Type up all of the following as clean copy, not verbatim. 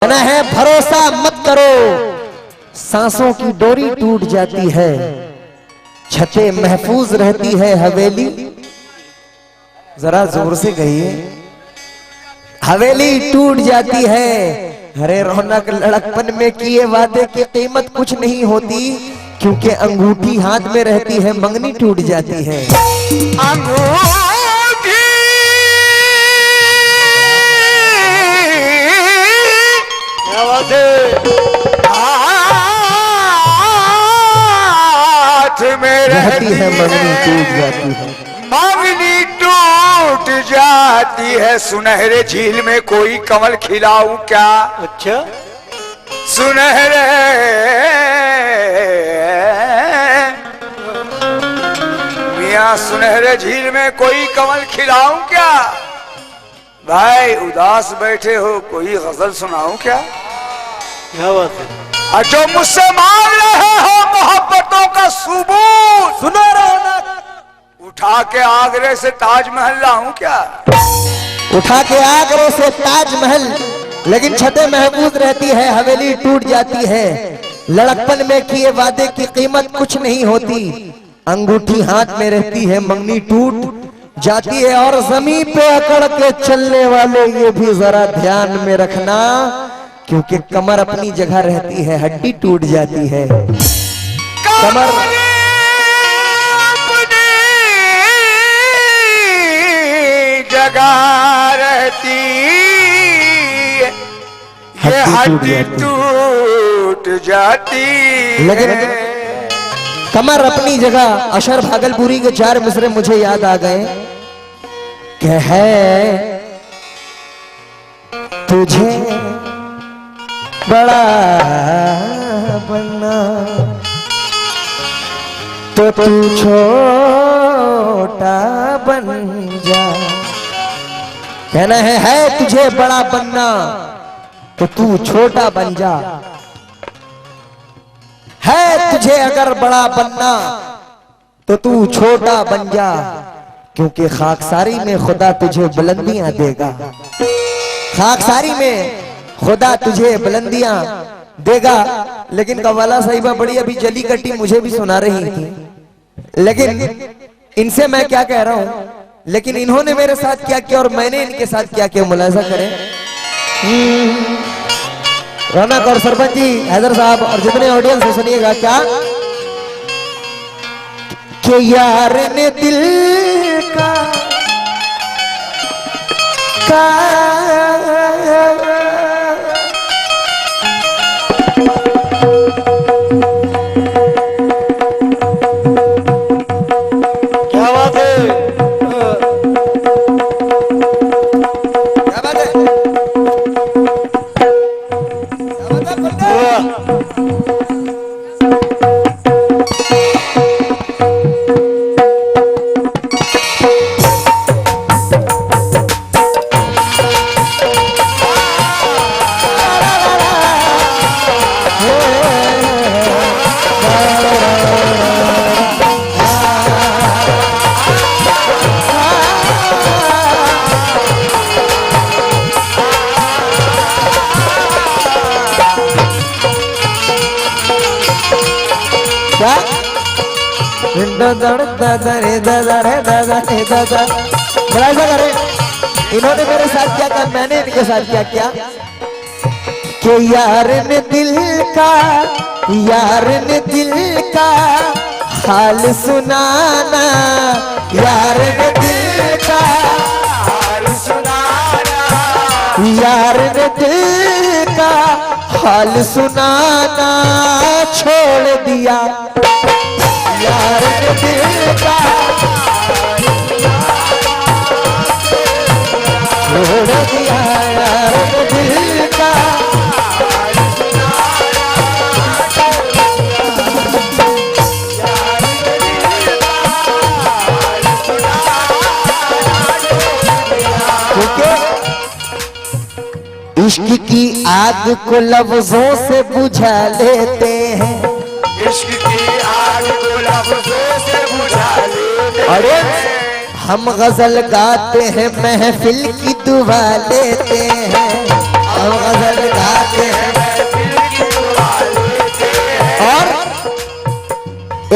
कहना है भरोसा मत करो, सांसों की डोरी टूट जाती है, छतें महफूज रहती है हवेली। जरा जोर से कहिए, हवेली टूट जाती है। हरे रौनक लड़कपन में किए वादे की कीमत कुछ नहीं होती, क्योंकि अंगूठी हाथ में रहती है, मंगनी टूट जाती है। हाथ में रहती है, मंगनी टूट जाती है, मंगनी टूट जाती है। सुनहरे झील में कोई कमल खिलाऊं क्या? अच्छा, सुनहरे मियां सुनहरे झील में कोई कमल खिलाऊं क्या? भाई उदास बैठे हो, कोई गजल सुनाऊं क्या? क्या बात है? जो मुझसे मांग रहे हो मोहब्बतों का सबूत, सुनो रौनक, उठा के आगरे से ताजमहल लाऊं क्या? उठा के आगरे से ताजमहल, लेकिन छतें महफूज रहती है, हवेली टूट जाती है। लड़कपन में किए वादे की कीमत कुछ नहीं होती, अंगूठी हाथ में रहती है, मंगनी टूट जाती है। और जमीन पे अकड़ के चलने वाले ये भी जरा ध्यान में रखना, क्योंकि कमर अपनी जगह रहती है, हड्डी टूट जाती है। कमर अपनी जगह रहती है, ये हड्डी टूट जाती, लेकिन कमर अपनी जगह। अशर भागलपुरी के 4 मिसरे मुझे याद आ गए। कह तुझे बड़ा बनना तो तू छोटा बन जा। कहना है तुझे बड़ा बनना तो तू छोटा बन जा। है तुझे अगर बड़ा बनना तो तू छोटा बन जा, क्योंकि खाकसारी में खुदा तुझे बुलंदियां देगा। खाकसारी में खुदा तुझे बुलंदियां देगा। लेकिन कव्वाला साहिबा बड़ी अभी जली कट्टी मुझे भी सुना रही थी, लेकिन इनसे मैं क्या कह रहा हूं, लेकिन इन्होंने मेरे साथ क्या किया और मैंने इनके साथ क्या किया, मुलाजा करें। रौनक और सरपंच जी, हैदर साहब और जितने ऑडियंस है सुनिएगा। क्या कि यार ने दिल का क्या बात है? क्या बात है? इन्होंने मेरे साथ क्या किया, मैंने इनके साथ क्या किया। कि यार ने दिल का, यार ने दिल का हाल सुनाना, यार ने दिल का हाल सुनाना, यार ने दिल का हाल सुनाना छोड़ दिया। यार ने दिल का छोड़ दिया, यार ने दिल का इश्क की आग को लफ्जों से बुझा लेते हैं, इश्क की आग को लफ्जों से बुझा लेते हैं। अरे हम गजल गाते हैं महफिल की दुआ लेते हैं, हम गजल गाते हैं। और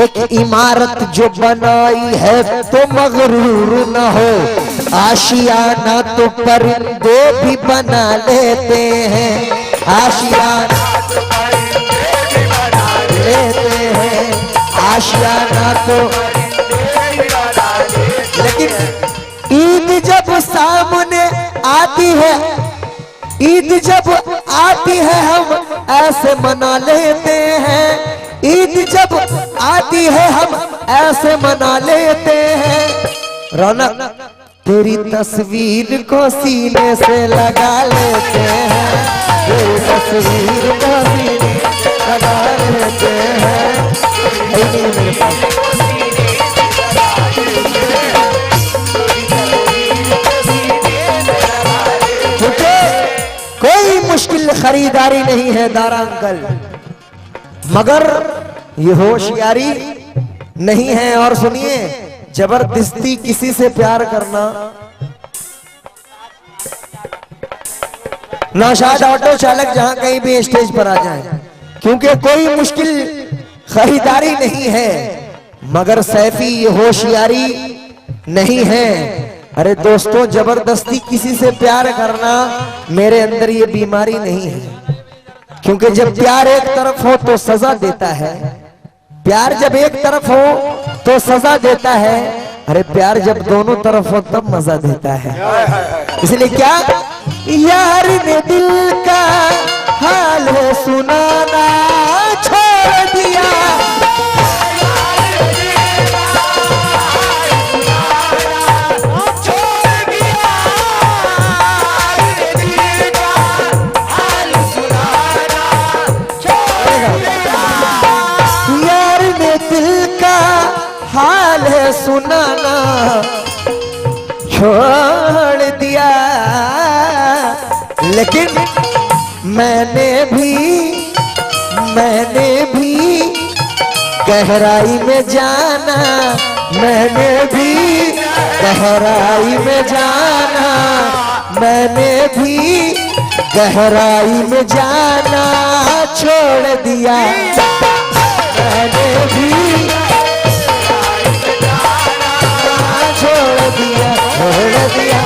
एक इमारत जो बनाई है तो मगरूर न हो, आशियाना तो परिंदे भी बना लेते हैं, आशियाना तो परिंदे भी बना लेते हैं, आशियाना तो। लेकिन ईद जब सामने आती है, ईद जब आती है हम ऐसे मना लेते हैं, ईद जब आती है हम ऐसे मना लेते हैं। रौनक तेरी तस्वीर को सीने से लगा लेते हैं, तेरी तस्वीर को सीने से लगा लेते हैं। मेरे पास कोई मुश्किल खरीदारी नहीं है दारा अंकल, मगर ये होशियारी नहीं है। और सुनिए, जबरदस्ती किसी से प्यार करना, नौशाद ऑटो चालक जहां कहीं भी स्टेज पर आ जाए, क्योंकि कोई मुश्किल खरीदारी नहीं है, मगर सैफी ये होशियारी नहीं है। अरे दोस्तों, जबरदस्ती किसी से प्यार करना मेरे अंदर ये बीमारी नहीं है, क्योंकि जब प्यार एक तरफ हो तो सजा देता है, प्यार जब एक तरफ हो तो सजा देता है, अरे प्यार जब दोनों तरफ हो तब मजा देता है। इसलिए क्या यार ने दिल का हाल सुनाना छोड़ दिया, हाल है सुनाना छोड़ दिया। लेकिन मैंने भी गहराई में जाना, मैंने भी गहराई में जाना, मैंने भी गहराई में जाना छोड़ दिया, मैंने भी छोड़ दिया, छोड़ दिया।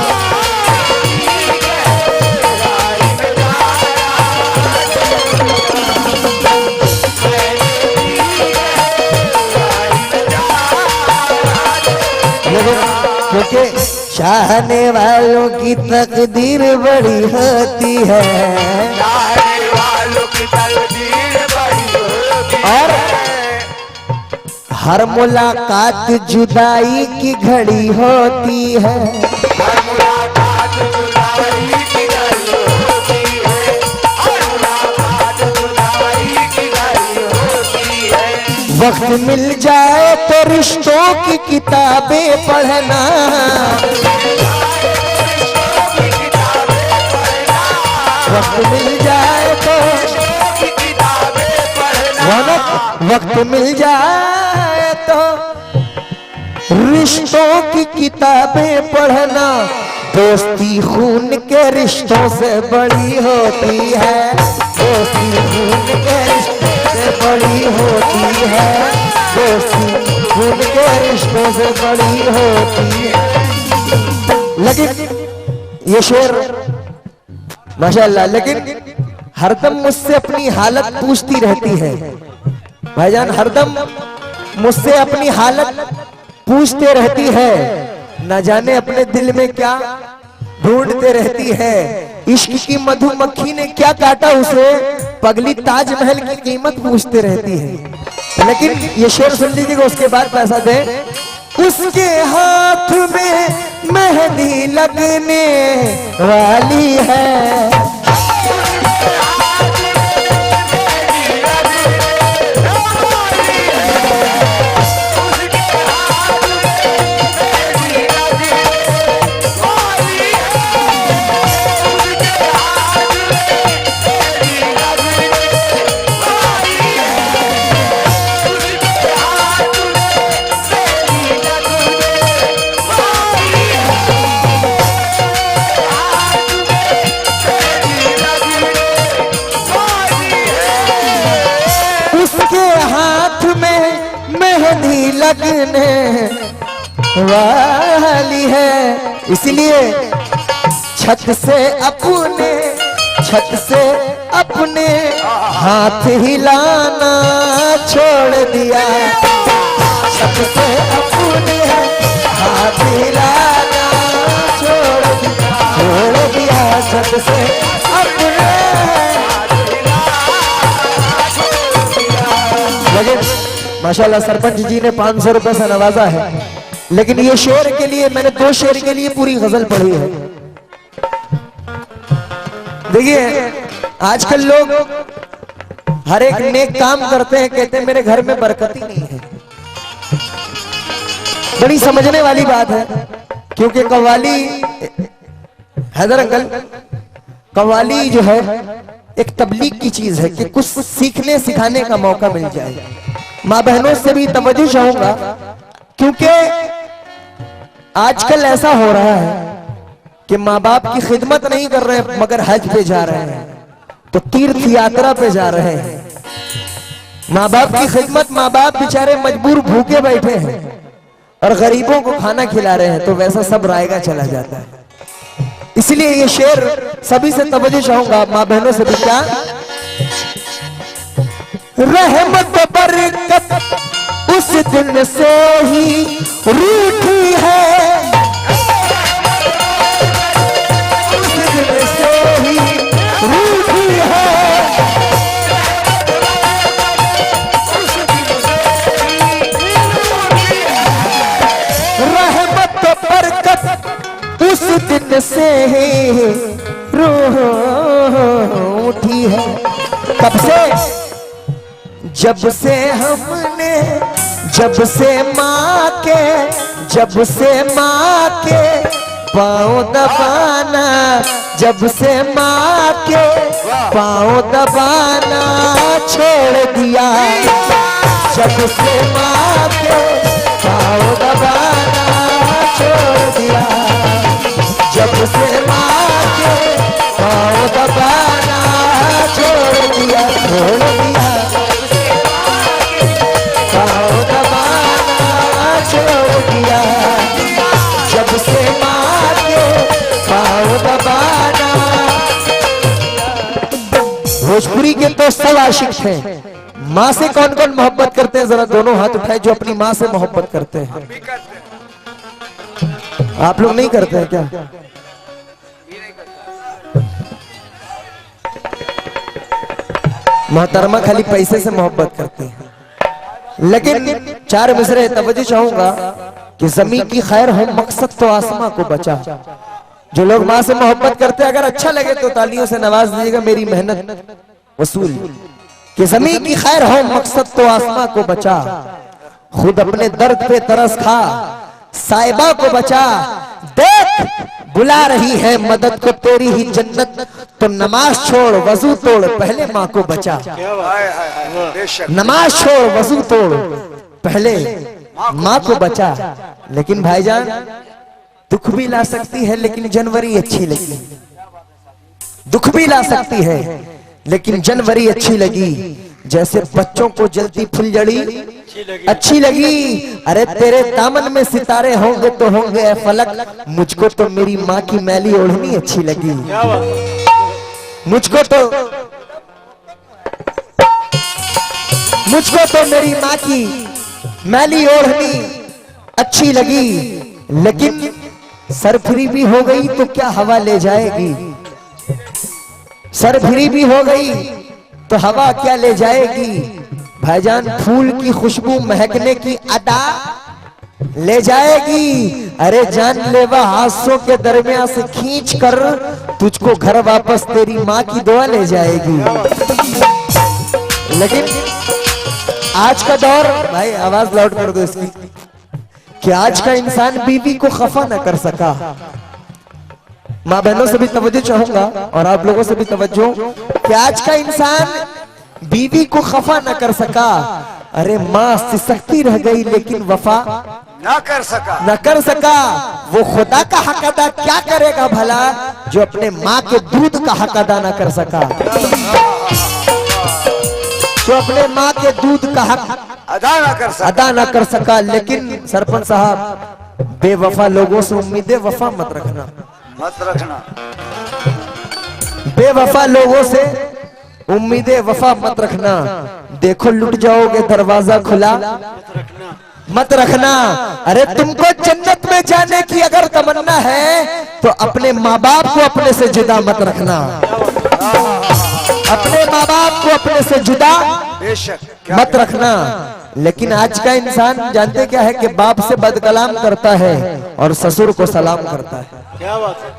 क्योंकि चाहने वालों की तकदीर बड़ी होती है, चाहने वालों की तकदीर बड़ी होती है, और हर मुलाकात जुदाई की घड़ी होती है, हर मुलाकात जुदाई की घड़ी होती है, हर मुलाकात जुदाई की घड़ी होती है। वक्त मिल जाए तो रिश्तों की किताबें पढ़ना, वक्त मिल जाए तो वक्त मिल जाए तो रिश्तों की किताबें पढ़ना, दोस्ती खून के रिश्तों से बड़ी होती है, दोस्ती खून के रिश्तों से बड़ी होती है, दोस्ती खून के रिश्तों से बड़ी होती है। लेकिन ये शेर माशाअल्लाह, लेकिन हरदम मुझसे अपनी हालत पूछती रहती है भाईजान, हरदम मुझसे अपनी हालत पूछते रहती है, न जाने अपने दिल में क्या ढूंढते रहती है, इश्क की मधुमक्खी ने क्या काटा उसे, पगली ताजमहल की कीमत पूछते रहती है। लेकिन ये शेर सुन लीजिएगा, उसके बाद पैसा दे। उसके हाथ में मेहंदी लगने वाली है, लगने वाली है। इसलिए छत से अपने हाथ हिलाना छोड़ दिया। छत से अपने हाथ हिलाना छोड़ दिया। छत से अपने। लेकिन माशाल्लाह सरपंच जी ने 500 रुपए से नवाजा है। लेकिन ये शेर के लिए मैंने 2 शेर के लिए पूरी गजल पढ़ी है। देखिए आजकल लोग हर एक नेक काम करते हैं, कहते हैं मेरे घर में बरकत ही नहीं है। बड़ी समझने वाली बात है, क्योंकि कव्वाली हैदर अंकल, कव्वाली जो है एक तबलीग की चीज है कि कुछ सीखने सिखाने का मौका मिल जाए। माँ बहनों से भी तवज्जो चाहूंगा, क्योंकि आजकल ऐसा हो रहा है कि माँ बाप की खिदमत नहीं कर रहे हैं मगर हज पे जा रहे हैं, तो तीर्थ यात्रा पे जा रहे हैं। माँ बाप की खिदमत, माँ बाप बेचारे मजबूर भूखे बैठे हैं और गरीबों को खाना खिला रहे हैं, तो वैसा सब रायगा चला जाता है। इसलिए ये शेर सभी से तवज्जो चाहूंगा, माँ बहनों से भी। क्या रहमत बरकत उस दिन से ही रूठी है, उस दिन से ही रूठी है। रहमत बरकत उस दिन से ही रूठी है। कब से? जब से हमने, जब से माँ के पाँव दबाना, जब से माँ के पाँव दबाना छोड़ दिया। जब से माँ के पाँव दबाना छोड़ दिया। जब से माँ के पाँव दबाना छोड़ दिया। पाँव दबाना छोड़ दिया। जब से माँ के पाँव दबाना। भोजपुरी के तो सब आशिक हैं। माँ से कौन कौन मोहब्बत करते हैं? जरा दोनों हाथ उठाए जो अपनी माँ से मोहब्बत करते हैं। आप लोग नहीं करते हैं क्या? मोहतरमा खाली पैसे से मोहब्बत करते हैं। लेकिन 4 मिसरे तवज्जो चाहूंगा कि ज़मीन की खैर हो मकसद तो आसमां को बचा। जो लोग माँ से मोहब्बत करते हैं, अगर अच्छा लगे तो तालियों से नवाज दीजिएगा, मेरी मेहनत वसूल। कि ज़मीन की खैर हो मकसद तो आसमां को बचा, खुद अपने दर्द पे तरस खा, साहिबा को बचा। देख बुला रही है मदद को तेरी ही जन्नत, तो नमाज छोड़ वजू तोड़ पहले माँ को बचा। नमाज छोड़ वजू तोड़ पहले माँ को बचा। लेकिन भाईजान दुख भी ला सकती है, लेकिन जनवरी अच्छी लगी। दुख भी ला सकती है लेकिन जनवरी अच्छी लगी। जैसे बच्चों को जलती फुलझड़ी अच्छी लगी। अरे तेरे दामन में सितारे होंगे तो होंगे ऐ फलक, मुझको तो मेरी माँ की मैली ओढ़नी अच्छी लगी। मुझको तो मेरी माँ की मैली ओढ़नी अच्छी लगी। लेकिन सरफरी भी हो गई तो क्या हवा ले जाएगी? सरफरी भी हो गई तो हवा क्या ले जाएगी? भाईजान फूल की खुशबू महकने की अदा ले जाएगी। अरे जानलेवा हाथों के दरमियान से खींच कर तुझको घर वापस तेरी माँ की दुआ ले जाएगी। लेकिन आज का दौर, भाई आवाज लाउड कर दो इसकी, कि आज का इंसान बीवी को खफा न कर सका। माँ बहनों से भी तवज्जो चाहूंगा और आप लोगों से भी तवज्जो कि आज का इंसान बीवी को खफा न कर सका। अरे माँ सिसकती रह गई लेकिन वफा ना कर सका। वो खुदा का हक अदा क्या करेगा भला, जो अपने माँ के दूध का हक अदा न कर सका। जो अपने माँ के दूध का हक अदा ना कर सका। लेकिन सरपंच साहब, बेवफा लोगों से उम्मीदें वफा मत रखना, मत रखना। बेवफा लोगों से उम्मीदें वफा मत रखना। देखो लुट जाओगे दरवाजा खुला मत रखना। अरे तुमको जन्नत में जाने की अगर तमन्ना है तो अपने माँ बाप को अपने से जुदा मत रखना। अपने माँ बाप को अपने से जुदा बेशक मत रखना। लेकिन आज का इंसान जानते क्या है कि बाप से बदकलाम करता है और ससुर को सलाम करता है। क्या बात है।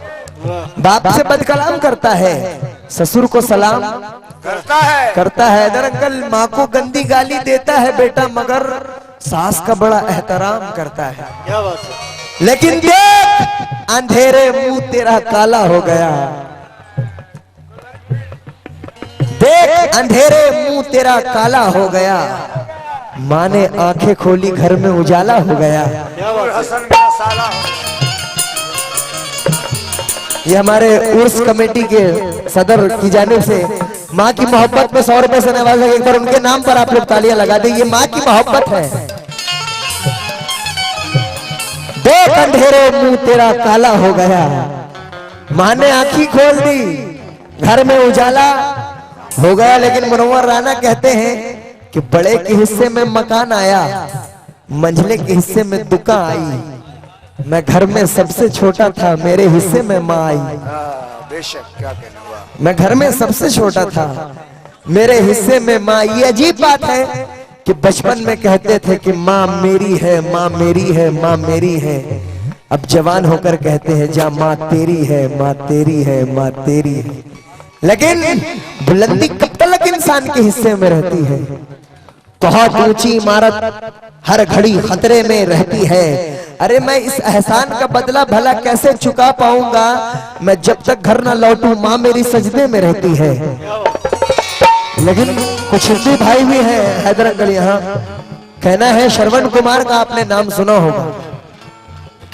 बाप से बदकलाम करता है, ससुर को सलाम करता है। इधर अंकल माँ को गंदी गाली देता है बेटा, मगर सास का बड़ा एहतराम करता है। क्या बात है। लेकिन देख अंधेरे मुंह तेरा काला हो गया, देख अंधेरे मुंह तेरा काला हो गया। माँ ने आंखें खोली घर में उजाला हो गया। हसन का साला। ये हमारे उर्स कमेटी के सदर की जानिब से माँ की मोहब्बत में 100 रुपए से नवाजा। एक बार उनके नाम पर आप लोग तालियां लगा दें। ये माँ की मोहब्बत है। देख अंधेरे मुंह तेरा काला हो गया, माँ ने आंखी खोल दी, घर में उजाला हो गया। लेकिन मुनव्वर राना कहते हैं कि बड़े के हिस्से में मकान आया, मंझले के हिस्से में दुकान आई। मैं घर में सबसे छोटा था, मेरे हिस्से में माँ आई। बेशक क्या कहना हुआ। मैं घर में सबसे छोटा था, मेरे हिस्से में माँ। ये अजीब बात है कि बचपन में कहते थे कि माँ मेरी है, माँ मेरी है, माँ मेरी है। अब जवान होकर कहते हैं जा माँ तेरी है, माँ तेरी है, माँ तेरी है। लेकिन बुलंदी कब तक इंसान के हिस्से में रहती है। बहुत ऊंची इमारत हर घड़ी खतरे में रहती है। अरे मैं इस एहसान का बदला भला कैसे चुका पाऊंगा, मैं जब तक घर ना लौटूं माँ मेरी सजदे में रहती है। लेकिन कुछ हिंदू भाई भी हैं हैदर अंकल, यहाँ कहना है श्रवण कुमार का आपने नाम सुना होगा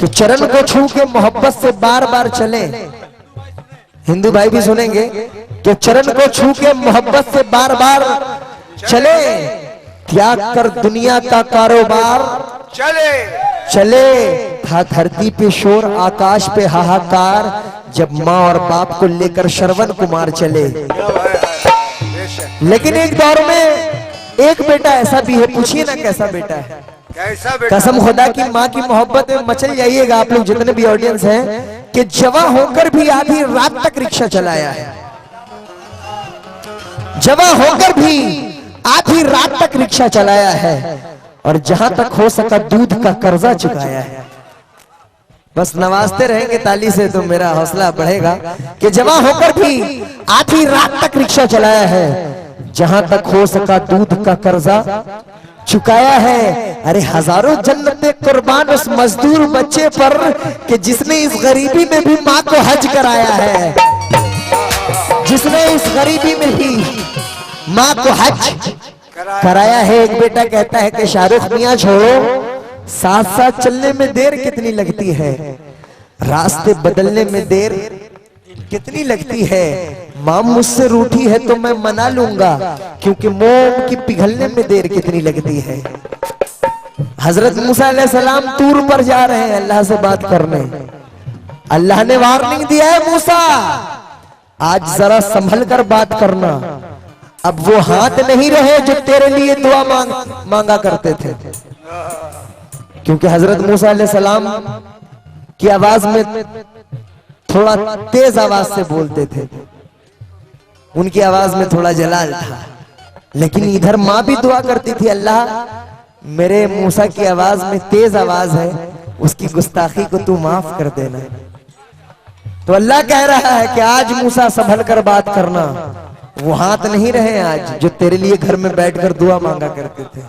कि चरण को छू के मोहब्बत से बार बार चले। हिंदू भाई भी सुनेंगे कि चरण को छू के मोहब्बत से बार बार चले, त्याग कर दुनिया का कारोबार चले। था धरती पे शोर, आकाश पे हाहाकार, जब माँ और बाप को लेकर श्रवण कुमार चले। लेकिन एक दौर में एक बेटा ऐसा भी है, पूछिए ना कैसा बेटा है। कैसा बेटा? कसम खुदा की माँ की मोहब्बत में मचल जाइएगा आप लोग जितने भी ऑडियंस हैं, कि जवां होकर भी आधी रात तक रिक्शा चलाया है। जवां होकर भी आधी रात तक रिक्शा चलाया है और जहां तक हो सका दूध का कर्जा चुकाया है। बस नवाजते रहेंगे ताली से तो मेरा हौसला बढ़ेगा कि जवां होकर भी आधी रात तक रिक्शा चलाया है, जहां तक हो सका दूध का कर्जा चुकाया है। अरे हजारों जन्नतें कुर्बान उस मजदूर बच्चे पर कि जिसने इस गरीबी में भी माँ को हज कराया है, जिसने इस गरीबी में भी माँ को हज कराया है। एक बेटा कहता है कि शाहरुख मियां छोड़ो, साथ साथ चलने में देर कितनी लगती है, रास्ते बदलने में देर कितनी लगती है। माँ मुझसे रूठी है तो मैं मना लूंगा, क्योंकि मोम की पिघलने में देर कितनी लगती है। हजरत मूसा अलैहिस्सलाम तूर पर जा रहे हैं अल्लाह से बात करने। अल्लाह ने वार्निंग दिया है, मूसा आज जरा संभल कर बात करना। अब वो हाथ नहीं रहे जो तेरे लिए दुआ मांगा करते थे, क्योंकि हजरत मूसा अलैहिस्सलाम की आवाज में थोड़ा तेज आवाज से बोलते थे, उनकी आवाज में थोड़ा जलाल था। लेकिन इधर माँ भी दुआ करती थी, अल्लाह मेरे मूसा की आवाज में तेज आवाज है, उसकी गुस्ताखी को तू माफ कर देना। तो अल्लाह कह रहा है कि आज मूसा संभल कर बात करना, वो हाथ नहीं रहे आज जो तेरे लिए घर में बैठकर दुआ मांगा करते थे।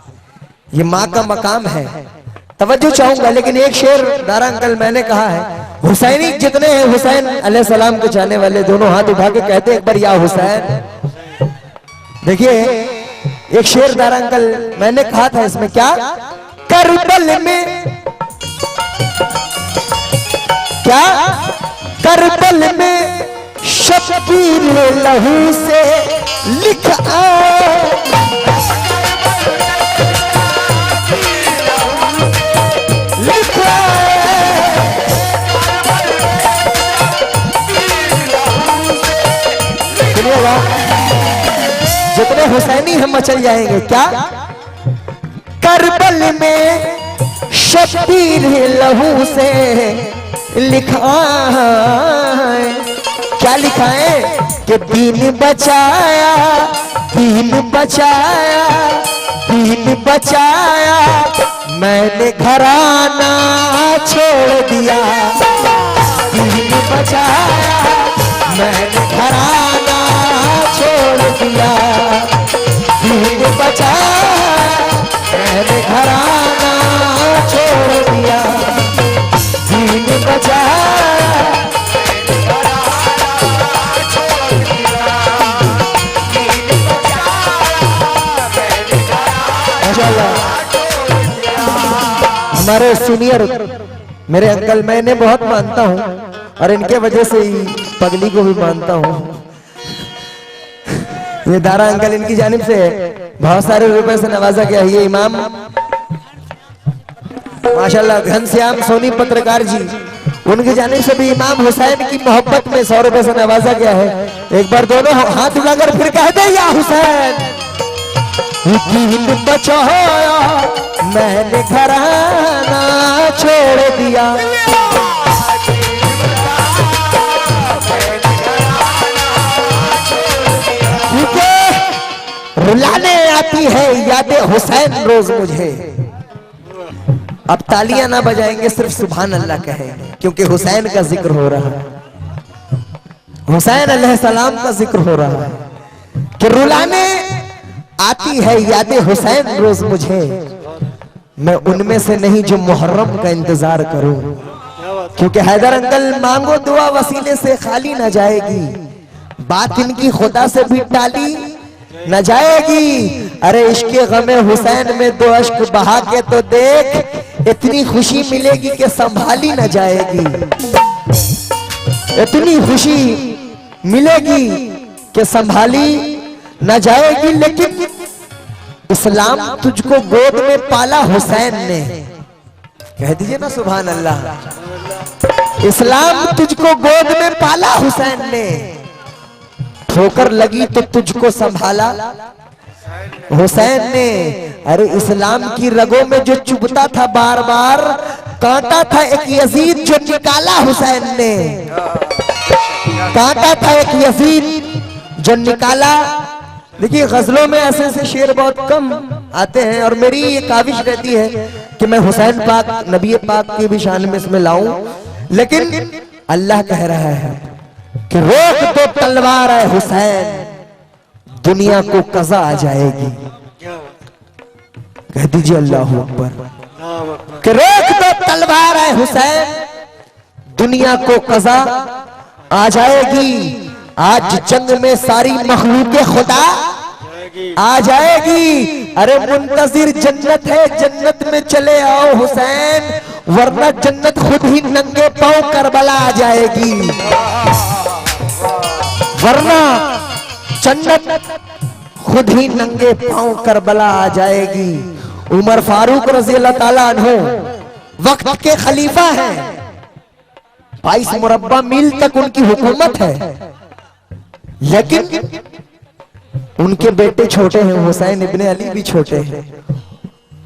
ये माँ का मकाम है, तवज्जो चाहूंगा। लेकिन एक शेर दारा अंकल मैंने कहा है, हुसैनी जितने हैं हुसैन अलैहिस्सलाम के चाहने वाले दोनों हाथ उठा के कहते एक बार या हुसैन। देखिए एक शेर दारा अंकल मैंने कहा था इसमें, क्या करबल में, क्या करबल में शब्बीर लहू से लिखा हुसैनी हम मचल जाएंगे। क्या करबल में शब्बीर लहू से लिखा है, क्या लिखा है कि दीन बचाया, दीन बचाया, दीन बचाया, मैंने घराना छोड़ दिया, दीन बचाया, मैंने घराना छोड़ दिया, दीन बचाया, मैंने घराना छोड़ दिया, दीन बचाया, मैंने घराना छोड़ दिया, दीन बचाया, मैंने घराना छोड़ दिया। हमारे सीनियर मेरे अंकल मैं इन्हें बहुत मानता हूँ और इनके वजह से ही पगली को भी मानता हूँ। ये दारा अंकल इनकी जानिब से बहुत सारे रुपए से नवाजा गया। ये इमाम माशाल्लाह घनश्याम सोनी पत्रकार जी, उनकी जानिब से भी इमाम हुसैन की मोहब्बत में 100 रुपए से नवाजा गया है। एक बार दोनों हाथ उठाकर फिर कह दे या हुसैन, दीन बचाया, मैंने घराना छोड़ दिया, रुलाने आती है यादें हुसैन रोज मुझे। अब तालियां ना बजाएंगे, सिर्फ सुभान अल्लाह कहेंगे, क्योंकि हुसैन का जिक्र हो रहा है, हुसैन अलैहिस्सलाम का जिक्र हो रहा है कि रुलाने आती है यादें हुसैन रोज मुझे, मैं उनमें से नहीं जो मुहर्रम का इंतजार करूं, क्योंकि हैदर अंकल मांगो दुआ वसीले से खाली न जाएगी, बात इनकी खुदा से भी टाली न जाएगी। अरे इश्क़े गमे हुसैन में 2 अश्क बहा के तो देख, इतनी खुशी मिलेगी कि संभाली न जाएगी, इतनी खुशी मिलेगी कि संभाली न जाएगी। लेकिन इस्लाम तुझको गोद में पाला हुसैन ने, कह दीजिए ना सुभान अल्लाह। इस्लाम तुझको गोद में पाला हुसैन ने, ठोकर लगी तो तुझको संभाला हुसैन ने। अरे इस्लाम की रगों में जो चुभता था बार बार, कांटा था एक यजीद जो निकाला हुसैन ने, कांटा था एक यजीद जो निकाला। देखिए गजलों में ऐसे ऐसे शेर बहुत कम आते हैं और मेरी ये काविश रहती है कि मैं हुसैन पाक नबी पाक की भी शान में इसमें लाऊं, लेकिन अल्लाह कह रहा है कि रोक दो तलवार है हुसैन, दुनिया को कज़ा आ जाएगी। कह दीजिए अल्लाह अकबर कि रोक दो तलवार है हुसैन, दुनिया को कज़ा आ जाएगी। आज जंग में सारी मखलूक़े खुदा आ जाएगी। अरे मुंतजिर जन्नत है, जन्नत में चले आओ हुसैन, वरना जन्नत खुद ही नंगे पांव करबला आ जाएगी, वरना जन्नत खुद ही नंगे पांव करबला आ जाएगी। उमर फारूक रज़ी अल्लाह ताला अन्हु वक्त के खलीफा हैं, 22 मुरब्बा मील तक उनकी हुकूमत है, लेकिन उनके बेटे छोटे हैं, हुसैन इब्ने अली भी छोटे हैं।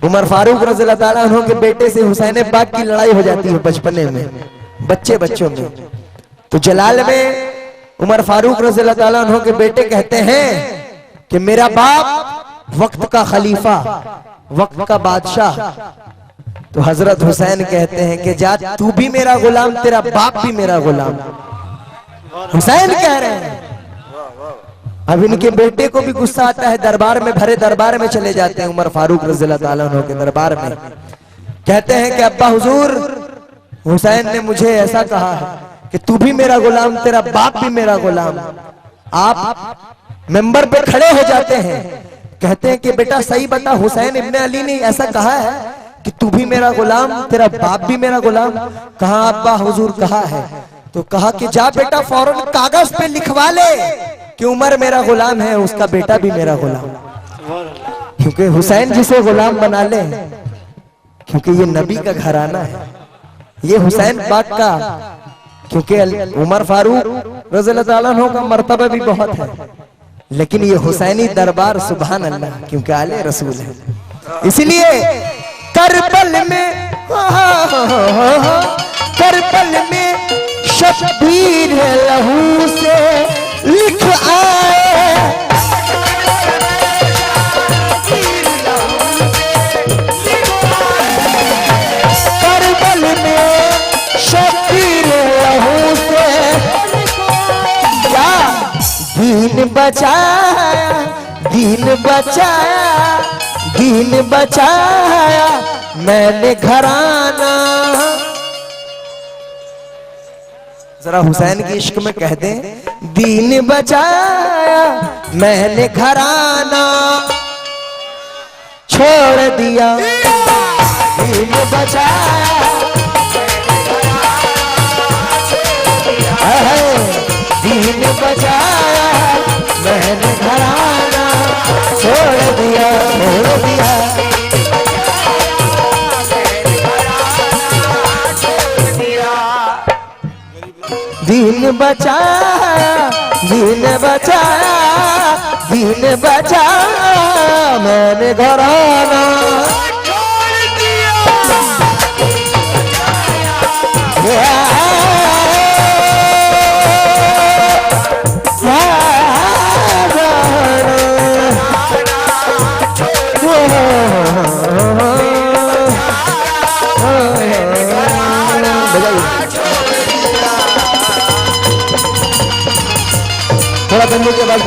उमर फारूक रज़ी अल्लाह ताला अन्हु के बेटे से हुसैन पाक की लड़ाई हो जाती है बचपने में, बच्चों में। तो जलाल में उमर फारूक रज़ी अल्लाह ताला अन्हु के बेटे कहते हैं कि मेरा बाप वक्त का खलीफा, वक्त का बादशाह। तो हजरत हुसैन कहते हैं कि जा तू भी मेरा गुलाम, तेरा बाप भी मेरा गुलाम। हुसैन कह रहे हैं। अब इनके बेटे को भी गुस्सा आता है, दरबार में भरे दरबार में चले जाते हैं उमर फारूक रज़ी अल्लाह ताला अन्हु के दरबार में, कहते हैं कि अब्बा हुजूर, हुसैन ने मुझे ऐसा कहा है कि तू भी मेरा गुलाम, तेरा बाप भी मेरा गुलाम। आप मेंबर पे खड़े हो जाते हैं, कहते हैं कि बेटा सही बता, हुसैन इब्ने अली ने ऐसा कहा है कि तू भी मेरा गुलाम, तेरा बाप भी मेरा गुलाम। कहा अब्बा हुजूर कहा है। तो कहा कि जा बेटा फौरन कागज पे लिखवा ले कि उमर मेरा गुलाम है, उसका बेटा भी मेरा गुलाम। क्योंकि हुसैन जिसे गुलाम बना ले, क्योंकि ये नबी का घराना है, ये हुसैन पाक का, क्योंकि उमर फारूक रज़ी अल्लाह ताला अन्हु का मर्तबा भी बहुत है, लेकिन ये हुसैनी दरबार सुभान अल्लाह, क्योंकि आले रसूल है, इसलिए करबल में करबल में शब्बीर लहू से लिख आए, करबल में शब्बीर लहू से क्या दीन बचाया, दीन बचाया, दीन बचाया मैंने घराना। जरा हुसैन के इश्क में कह दें, दीन बचाया मैंने घराना छोड़ दिया, दीन बचाया, दीन बचाया मैंने घराना छोड़ दिया, छोड़ दिया। दीन बचाया, दीन बचाया, दीन बचाया मैंने घराना छोड़ दिया। थोड़ा बंदे के बाद